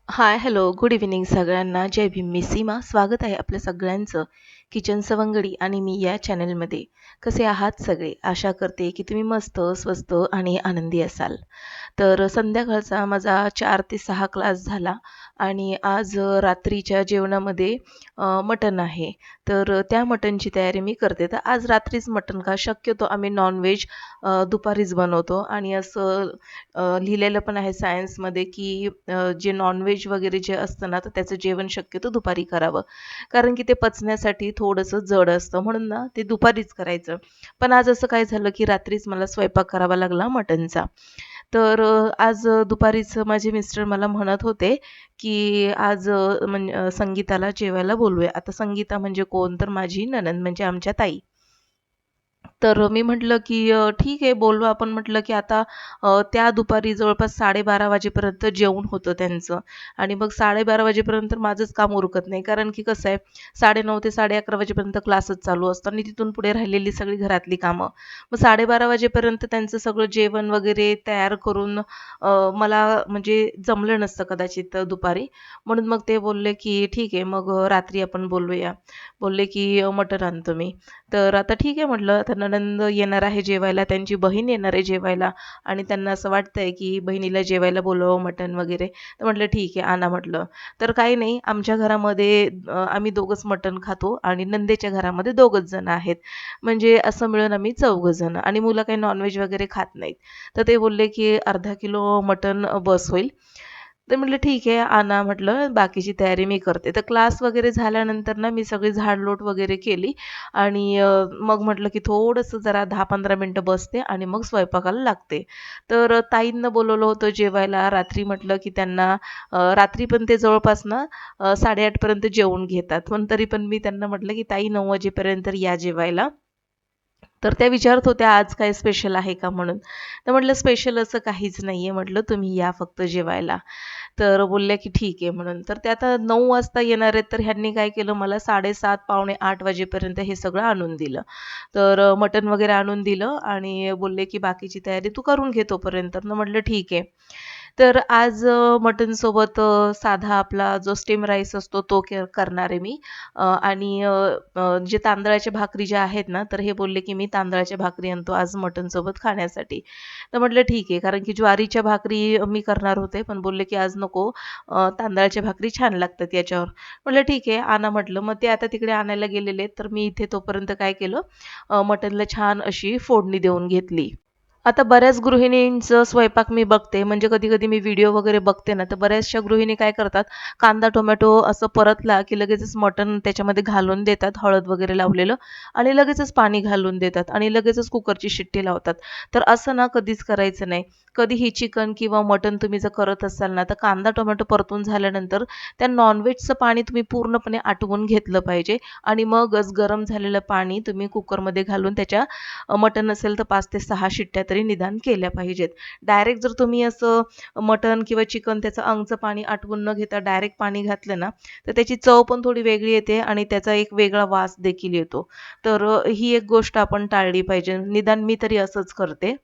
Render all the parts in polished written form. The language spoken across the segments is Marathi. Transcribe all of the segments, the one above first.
हाय, हॅलो, गुड इव्हनिंग सगळ्यांना. जय भीम. मी सीमा. स्वागत आहे आपल्या सगळ्यांचं किचन सवंगडी आणि मी या चॅनलमध्ये. कसे आहात सगळे? आशा करते की तुम्ही मस्त, स्वस्त आणि आनंदी असाल. तर संध्याकाळचा माझा 4 ते 6 क्लास झाला आणि आज रात्रीच्या जेवणामध्ये मटण आहे. तर त्या मटणची तयारी मी करते. तर आज रात्रीच मटण का शक्यतो आम्ही नॉन-व्हेज दुपारीच बनवतो आणि असं लिहिलेलं पण आहे सायन्समध्ये की जे नॉन-व्हेज वगैरे जे असतं ना, तर त्याचं जेवण शक्यतो दुपारी करावं. कारण की ते पचण्यासाठी थोडंसं जड असतं म्हणून ना ते दुपारीच करायचं. पण आज असं काय झालं की रात्रीच मला स्वयंपाक करावा लागला मटणचा. तर आज दुपारीच माझे मिस्टर मला म्हणत होते, की आज संगीताला जेवायला बोलवूया. आता संगीता म्हणजे कोण? तर माझी नणंद म्हणजे आमच्या ताई. तर मी म्हटलं, की ठीक आहे बोलवा. पण म्हटलं, की आता त्या दुपारी जवळपास 12:30 वाजेपर्यंत जेवण होतं त्यांचं आणि मग 12:30 वाजेपर्यंत माझंच काम उरकत नाही. कारण की कसं आहे 9:30 ते 11:30 वाजेपर्यंत क्लासच चालू असतो आणि तिथून पुढे राहिलेली सगळी घरातली कामं. मग 12:30 वाजेपर्यंत त्यांचं सगळं जेवण वगैरे तयार करून मला म्हणजे जमलं नसतं कदाचित दुपारी. म्हणून मग ते बोलले, की "ठीक आहे मग रात्री आपण बोलूया." बोलले, की "मटण आणतो मी." तर आता ठीक आहे म्हटलं, आता नणंद येणार आहे जेवायला, त्यांची बहीण येणार आहे जेवायला आणि त्यांना असं वाटतंय, की बहिणीला जेवायला बोलवावं मटण वगैरे. तर म्हटलं ठीक आहे आणा म्हटलं. तर काही नाही आमच्या घरामध्ये आम्ही दोघंच मटण खातो आणि नंदेच्या घरामध्ये दोघंच जण आहेत. म्हणजे असं मिळून आम्ही चौघं जण आणि मुलं काही नॉन वगैरे खात नाहीत. तर ते बोलले, की अर्धा किलो मटण बस होईल. तर म्हटलं ठीक आहे आणा म्हटलं बाकीची तयारी मी करते. तर क्लास वगैरे झाल्यानंतर ना मी सगळी झाडलोट वगैरे केली आणि मग म्हटलं की थोडंसं जरा 10-15 मिनिटं बसते आणि मग स्वयंपाकाला लागते. तर ताईंना बोलवलं होतं जेवायला. रात्री म्हटलं की त्यांना रात्री पण ते जवळपास ना 8:30 पर्यंत जेवून घेतात. पण तरी पण मी त्यांना म्हटलं की ताई 9 वाजेपर्यंत या जेवायला. तर त्या विचारत होत्या, "आज काय स्पेशल आहे का?" म्हणून. तर म्हटलं, "स्पेशल असं काहीच नाहीये," म्हटलं, "तुम्ही या फक्त जेवायला." तर बोलल्या, की "ठीक आहे," म्हणून. तर त्या आता 9 वाजता येणार आहेत, तर ह्यांनी काय केलं, मला 7:30 पावणे 8 वाजेपर्यंत हे सगळं आणून दिलं. तर मटण वगैरे आणून दिलं आणि बोलले, की "बाकीची तयारी तू करून घे तोपर्यंत." तर म्हटलं, "ठीक आहे." तर आज मटणसोबत साधा आपला जो स्टीम राईस असतो तो करणार आहे मी आणि जे तांदळाच्या भाकरी ज्या आहेत ना, तर हे बोलले, की "मी तांदळाच्या भाकरी आणतो आज मटणसोबत खाण्यासाठी." तर म्हटलं, "ठीक आहे." कारण की ज्वारीच्या भाकरी मी करणार होते, पण बोलले, की "आज नको, तांदळाच्या भाकरी छान लागतात याच्यावर." म्हटलं, "ठीक आहे, आणा." म्हटलं. मग ते आता तिकडे आणायला गेलेले आहेत, तर मी इथे तोपर्यंत काय केलं, मटणला छान अशी फोडणी देऊन घेतली. आता बऱ्याच गृहिणींचं स्वयंपाक मी बघते, म्हणजे कधी-कधी मी व्हिडिओ वगैरे बघते ना, तर बऱ्याचशा गृहिणी काय करतात, कांदा, टोमॅटो असं परतला, की लगेचच मटण त्याच्यामध्ये घालून देतात, हळद वगैरे लावलेलं आणि लगेचच पाणी घालून देतात आणि लगेचच कुकरची शिट्टी लावतात. तर असं ना कधीच करायचं नाही. कधीही चिकन किंवा मटण तुम्ही जर करत असाल ना, तर कांदा, टोमॅटो परतून झाल्यानंतर त्या नॉन-व्हेजचं पाणी तुम्ही पूर्णपणे आटवून घेतलं पाहिजे आणि मगच गरम झालेलं पाणी तुम्ही कुकरमध्ये घालून त्याच्या मटण असेल तर 5 ते 6 शिट्ट्या तरी निदान केल्या पाहिजेत. डायरेक्ट जर तुम्ही असं मटण किंवा चिकन त्याचं अंगचं पाणी आटवून न घेता डायरेक्ट पाणी घातलं ना, तर त्याची चव पण थोडी वेगळी येते आणि त्याचा एक वेगळा वास देखील येतो. तर ही एक गोष्ट आपण टाळली पाहिजे. निदान मी तरी असंच करते.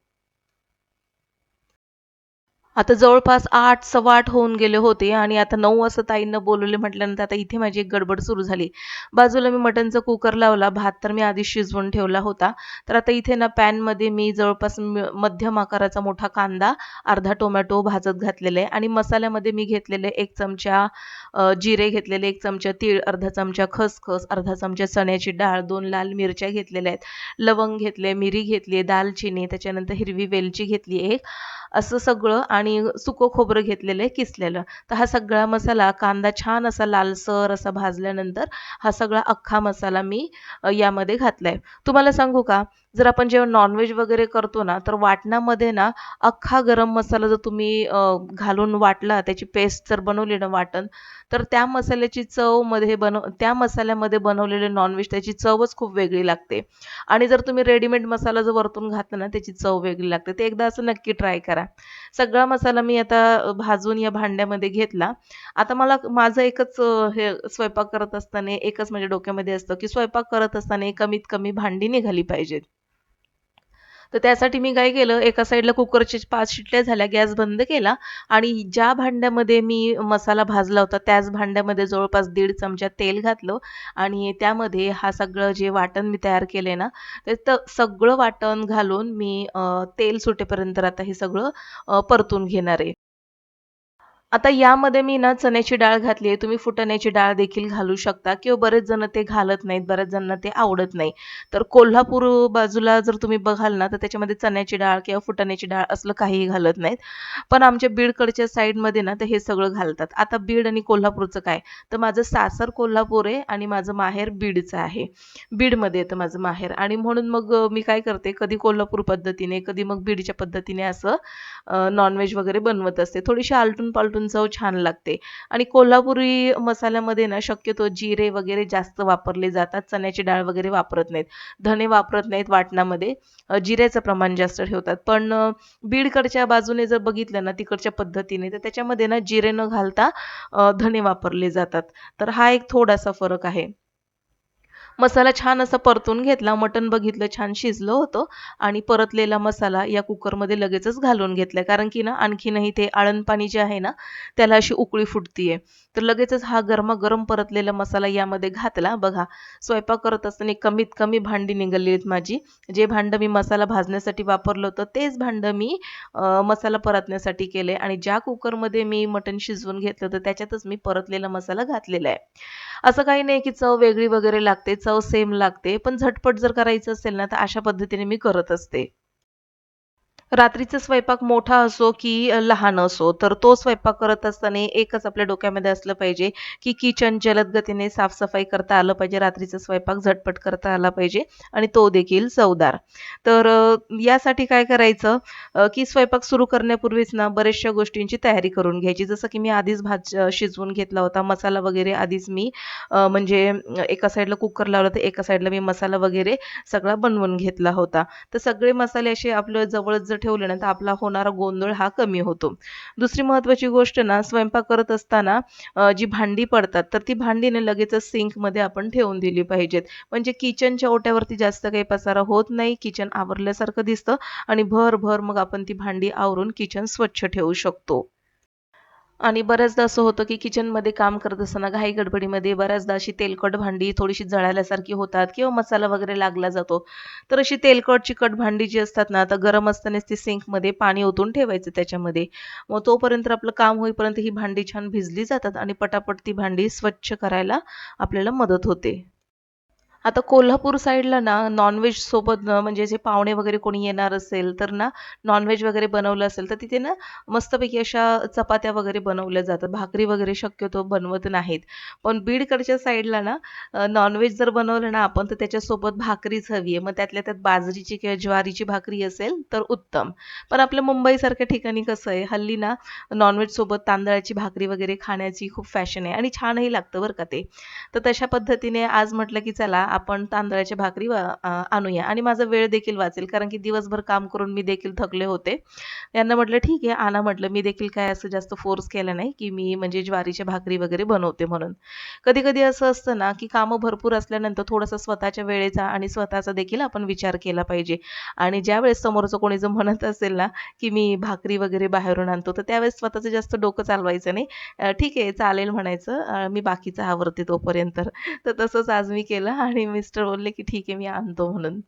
आता जवळपास 8, 8:15 होऊन गेले होते आणि आता 9 वाजता ताईंना बोलवले म्हटल्यानंतर आता इथे माझी एक गडबड सुरू झाली. बाजूला मी मटणचा कुकर लावला, भात तर मी आधीच शिजवून ठेवला होता. तर आता इथे ना पॅनमध्ये मी जवळपास मध्यम आकाराचा मोठा कांदा, अर्धा टोमॅटो भाजत घातलेला आहे आणि मसाल्यामध्ये मी घेतलेले 1 चमचा जिरे घेतलेले, 1 चमचा तीळ, अर्धा चमचा खसखस, अर्धा चमचा चण्याची डाळ, 2 लाल मिरच्या घेतलेल्या आहेत, लवंग घेतले, मिरी घेतली, दालचिनी, त्याच्यानंतर हिरवी वेलची घेतली एक असं सगळं आणि सुकं खोबरं घेतलेलं आहे किसलेलं. तर हा सगळा मसाला कांदा छान असा लालसर असा भाजल्यानंतर हा सगळा अख्खा मसाला मी यामध्ये घातलाय. तुम्हाला सांगू का? जर आपण जेव्हा नॉन-व्हेज वगैरे करतो ना, तर वाटणामध्ये ना अख्खा गरम मसाला जर तुम्ही घालून वाटला, त्याची पेस्ट जर बनवली ना वाटण, तर त्या मसाल्याची चवमध्ये त्या मसाल्यामध्ये बनवलेले नॉन-व्हेज त्याची चवच खूप वेगळी लागते. आणि जर तुम्ही रेडीमेड मसाला जर वरतून घातला ना, त्याची चव वेगळी लागते. ते एकदा असं नक्की ट्राय करा. सगळा मसाला मी आता भाजून या भांड्यामध्ये घेतला. आता मला माझं एकच हे स्वयंपाक करत असताना एकच म्हणजे डोक्यामध्ये असतं, की स्वयंपाक करत असताना कमीत कमी भांडी निघाली पाहिजेत. तर त्यासाठी मी काय केलं, एका साइडला कुकरच्या 5 शिट्ट्या झाल्या, गॅस बंद केला आणि ज्या भांड्यामध्ये मी मसाला भाजला होता, त्याच भांड्यामध्ये जवळपास 1.5 चमचा तेल घातलं आणि त्यामध्ये हा सगळं जे वाटण मी तयार केलंय ना, ते सगळं वाटण घालून मी तेल सुटेपर्यंत आता हे सगळं परतून घेणार आहे. आता यामध्ये मी ना चण्याची डाळ घातली आहे. तुम्ही फुटाण्याची डाळ देखील घालू शकता किंवा बरेच जण ते घालत नाहीत. बऱ्याच जणांना ते आवडत नाही. तर कोल्हापूर बाजूला जर तुम्ही बघाल ना, तर त्याच्यामध्ये चण्याची डाळ किंवा फुटाण्याची डाळ असलं काहीही घालत नाहीत. पण आमच्या बीडकडच्या साईडमध्ये ना, तर हे सगळं घालतात. आता बीड आणि कोल्हापूरचं काय? तर माझं सासर कोल्हापूर आहे आणि माझं माहेर बीडचं आहे. बीडमध्ये येतं माझं माहेर आणि म्हणून मग मी काय करते, कधी कोल्हापूर पद्धतीने, कधी मग बीडच्या पद्धतीने असं नॉन-व्हेज वगैरे बनवत असते. थोडीशी आलटून-पालटून चव छान लागते आणि कोल्हापुरी मसाल्यामध्ये ना शक्यतो जिरे वगैरे जास्त वापरले जातात. चण्याची डाळ वगैरे वापरत नाहीत. धने वापरत नाहीत वाटणामध्ये. जिऱ्याचं प्रमाण जास्त ठेवतात. पण बीडकडच्या बाजूने जर बघितलं ना तिकडच्या पद्धतीने, तर त्याच्यामध्ये ना जिरे न घालता धने वापरले जातात. तर हा एक थोडासा फरक आहे. मसाला छान असा परतून घेतला. मटण बघितलं छान शिजलं होतं आणि परतलेला मसाला या कुकरमध्ये लगेचच घालून घेतला. कारण की ना आणखीनही ते आळण पाणी जे आहे ना, त्याला अशी उकळी फुटतीये. तर लगेचच हा गरमागरम परतलेला मसाला यामध्ये घातला. बघा, स्वयंपाक करत असताना कमीत कमी भांडी निघाली आहेत माझी. जे भांडं मी मसाला भाजण्यासाठी वापरलं होतं, तेच भांडं मी मसाला परतण्यासाठी केलंय आणि ज्या कुकरमध्ये मी मटण शिजवून घेतलं होतं, त्याच्यातच मी परतलेला मसाला घातलेला आहे. असं काही नाही की चव वेगळी वगैरे लागते, चव सेम लागते. पण झटपट जर करायचं असेल ना, तर अशा पद्धतीने मी करत असते. रात्रीचा स्वयंपाक मोठा असो की लहान असो, तर तो स्वयंपाक करत असताना एकच आपल्या डोक्यामध्ये असलं पाहिजे, की किचन जलद गतीने साफ-सफाई करता आलं पाहिजे. रात्रीचा स्वयंपाक झटपट करता आला पाहिजे आणि तो देखील चवदार. तर यासाठी काय करायचं की स्वयंपाक सुरू करण्यापूर्वीच ना बऱ्याचशा गोष्टींची तयारी करून घ्यायची. जसं की मी आधीच भात शिजवून घेतला होता. मसाला वगैरे आधीच मी म्हणजे एका साइडला कुकर लावला, तर एका साइडला मी मसाला वगैरे सगळा बनवून घेतला होता. तर सगळे मसाले असे आपल्या जवळच जर ठेवले ना, तर आपला होणारा गोंधळ हा कमी होतो. दुसरी महत्त्वाची गोष्ट ना, स्वयंपाक करत असताना जी भांडी पडतात, तर ती भांडी ना लगेचच सिंकमध्ये आपण ठेवून दिली पाहिजेत. म्हणजे किचनच्या ओट्यावरती जास्त काही पसारा होत नाही, किचन आवरल्यासारखं दिसतं आणि भरभर मग आपण ती भांडी आवरून किचन स्वच्छ ठेवू शकतो. आणि बऱ्याचदा असं होतं, की किचनमध्ये काम करत असताना घाई-गडबडीमध्ये बऱ्याचदा अशी तेलकट भांडी थोडीशी जळाल्यासारखी होतात किंवा मसाला वगैरे लागला जातो. तर अशी तेलकट, चिकट भांडी जी असतात ना, आता गरम असतानाच ती सिंकमध्ये पाणी ओतून ठेवायचं त्याच्यामध्ये. मग तोपर्यंत आपलं काम होईपर्यंत ही भांडी छान भिजली जातात आणि पटापट ती भांडी स्वच्छ करायला आपल्याला मदत होते. आता कोल्हापूर साईडला ना नॉन-व्हेज सोबत म्हणजे जे पाहुणे वगैरे कोणी येणार असेल, तर ना नॉन-व्हेज वगैरे बनवलं असेल, तर तिथे ना मस्तपैकी अशा चपात्या वगैरे बनवल्या जातात. भाकरी वगैरे शक्यतो बनवत नाहीत. पण बीडकडच्या साईडला ना नॉन-व्हेज जर बनवलं ना आपण, तर त्याच्यासोबत भाकरीच हवी आहे. मग त्यातल्या त्यात बाजरीची किंवा ज्वारीची भाकरी असेल, तर उत्तम. पण आपल्या मुंबईसारख्या ठिकाणी कसं आहे, हल्ली ना नॉन-व्हेज सोबत तांदळाची भाकरी वगैरे खाण्याची खूप फॅशन आहे आणि छानही लागतं बरं का ते. तर तशा पद्धतीने आज म्हटलं की चला आपण तांदळाच्या भाकरी आणूया आणि माझा वेळ देखील वाचेल कारण की दिवसभर काम करून मी देखील थकले होते. यांना म्हटलं ठीक आहे आणा म्हटलं. मी देखील काय असं जास्त फोर्स केला नाही की मी म्हणजे ज्वारीच्या भाकरी वगैरे बनवते म्हणून. कधी-कधी असं असतं ना की कामं भरपूर असल्यानंतर थोडंसं स्वतःच्या वेळेचा आणि स्वतःचा देखील आपण विचार केला पाहिजे आणि ज्यावेळेस समोरचं कोणी जर म्हणत असेल ना की मी भाकरी वगैरे बाहेरून आणतो, तर त्यावेळेस स्वतःचं जास्त डोकं चालवायचं नाही. ठीक आहे चालेल म्हणायचं. मी बाकीचं आवरते तोपर्यंत. तर तसंच आज मी केलं आणि मिस्टर बोलले, की "ठीक आहे, मी आणतो" म्हणून.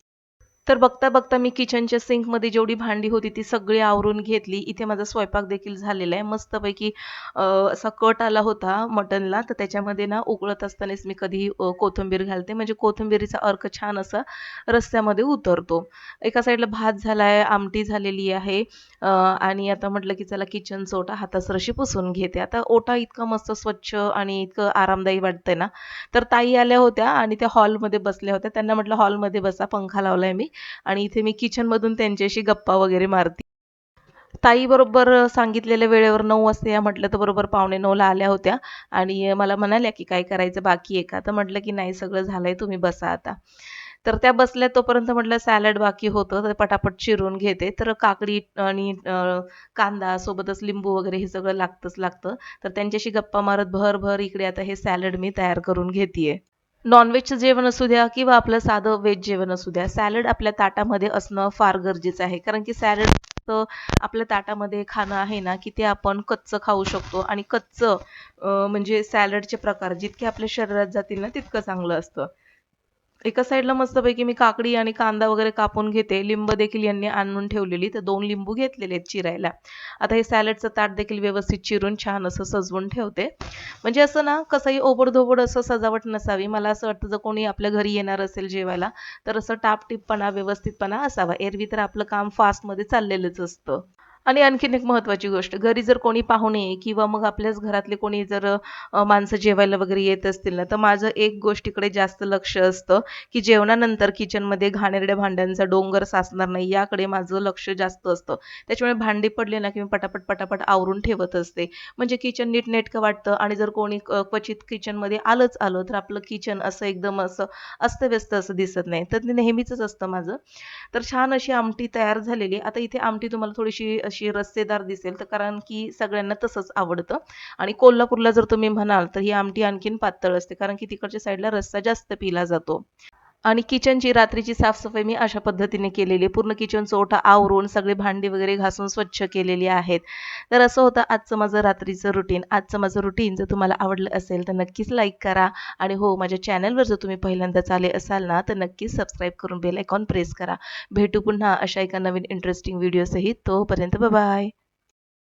तर बघता-बघता मी किचनच्या सिंकमध्ये जेवढी भांडी होती ती सगळी आवरून घेतली. इथे माझा स्वयंपाक देखील झालेला आहे. मस्तपैकी असा कट आला होता मटणला, तर त्याच्यामध्ये ना उकळत असतानाच मी कधी कोथिंबीर घालते. म्हणजे कोथिंबीरीचा अर्क छान असा रस्स्यामध्ये उतरतो. एका साईडला भात झालाय, आमटी झालेली आहे आणि आता म्हटलं, की चला किचनचा ओटा हातासरशी पुसून घेते. आता ओटा इतका मस्त स्वच्छ आणि इतकं आरामदायी वाटतंय ना, तर ताई आल्या होत्या आणि त्या हॉलमध्ये बसल्या होत्या. त्यांना म्हटलं, "हॉलमध्ये बसा, पंखा लावलाय मी आणि इथे मी किचनमधून त्यांच्याशी गप्पा वगैरे मारते. ताई बरोबर सांगितलेल्या वेळेवर 9 वाजता या म्हटलं, तर बरोबर 8:45ला आल्या होत्या आणि मला म्हणाल्या, की "काय करायचं बाकी आहे का?" तर म्हटलं, की "नाही, सगळं झालंय, तुम्ही बसा आता." तर त्या बसल्या तोपर्यंत म्हटलं सॅलड बाकी होतं, तर पटापट चिरून घेते. तर काकडी आणि कांदा सोबतच लिंबू वगैरे हे सगळं लागतं. तर त्यांच्याशी गप्पा मारत भर इकडे आता हे सॅलड मी तयार करून घेतीये. नॉन-व्हेजचं जेवण असू द्या किंवा आपलं साधं व्हेज जेवण असू द्या, सॅलड आपल्या ताटामध्ये असणं फार गरजेचं आहे. कारण की सॅलड आपल्या ताटामध्ये खाणं आहे ना, की ते आपण कच्चं खाऊ शकतो आणि कच्चं म्हणजे सॅलडचे प्रकार जितके आपल्या शरीरात जातील ना, तितकं चांगलं असतं. एका साईडला मस्तपैकी मी काकडी आणि कांदा वगैरे कापून घेते. लिंब देखील यांनी आणून ठेवलेली, तर 2 लिंबू घेतलेले आहेत चिरायला. आता हे सॅलडचं ताट देखील व्यवस्थित चिरून छान असं सजवून ठेवते. म्हणजे असं ना कसंही ओबड-धोबड असं सजावट नसावी. मला असं वाटतं जर कोणी आपल्या घरी येणार असेल जेवायला, तर असं टापटीपपणा, व्यवस्थितपणा असावा. एरवी तर आपलं काम फास्टमध्ये चाललेलंच असतं. आणि आणखीन एक महत्त्वाची गोष्ट, घरी जर कोणी पाहुणे किंवा मग आपल्याच घरातले कोणी जर माणसं जेवायला वगैरे येत असतील ना, तर माझं एक गोष्टीकडे जास्त लक्ष असतं, की जेवणानंतर किचनमध्ये घाणेरड्या भांड्यांचा डोंगर साचणार नाही, याकडे माझं लक्ष जास्त असतं. त्याच्यामुळे भांडी पडली ना, की मी पटापट आवरून ठेवत असते. म्हणजे किचन नीटनेटकं वाटतं आणि जर कोणी क्वचित किचनमध्ये आलं, तर आपलं किचन असं एकदम असं अस्तव्यस्त असं दिसत नाही. तर ते नेहमीचंच असतं माझं. तर छान अशी आमटी तयार झालेली. आता इथे आमटी तुम्हाला थोडीशी अशी रस्सेदार दिसेल, तर कारण की सगळ्यांना तसंच आवडतं आणि कोल्हापूरला जर तुम्ही म्हणाल, तर ही आमटी आणखीन पातळ असते, कारण की तिकडच्या साईडला रस्सा जास्त पिला जातो. आणि किचनची रात्रीची साफसफाई मी अशा पद्धतीने केलेली आहे. पूर्ण किचनचा ओटा आवरून सगळे भांडी वगैरे घासून स्वच्छ केलेली आहेत. तर असं होतं आजचं माझं रात्रीचं रुटीन. आजचं माझं रुटीन जर तुम्हाला आवडलं असेल तर नक्कीच लाईक करा आणि हो माझ्या चॅनलवर जर तुम्ही पहिल्यांदाच आले असाल ना, तर नक्कीच सबस्क्राईब करून बेल आयकॉन प्रेस करा. भेटू पुन्हा अशा एका नवीन इंटरेस्टिंग व्हिडिओसहित. तोपर्यंत बाय.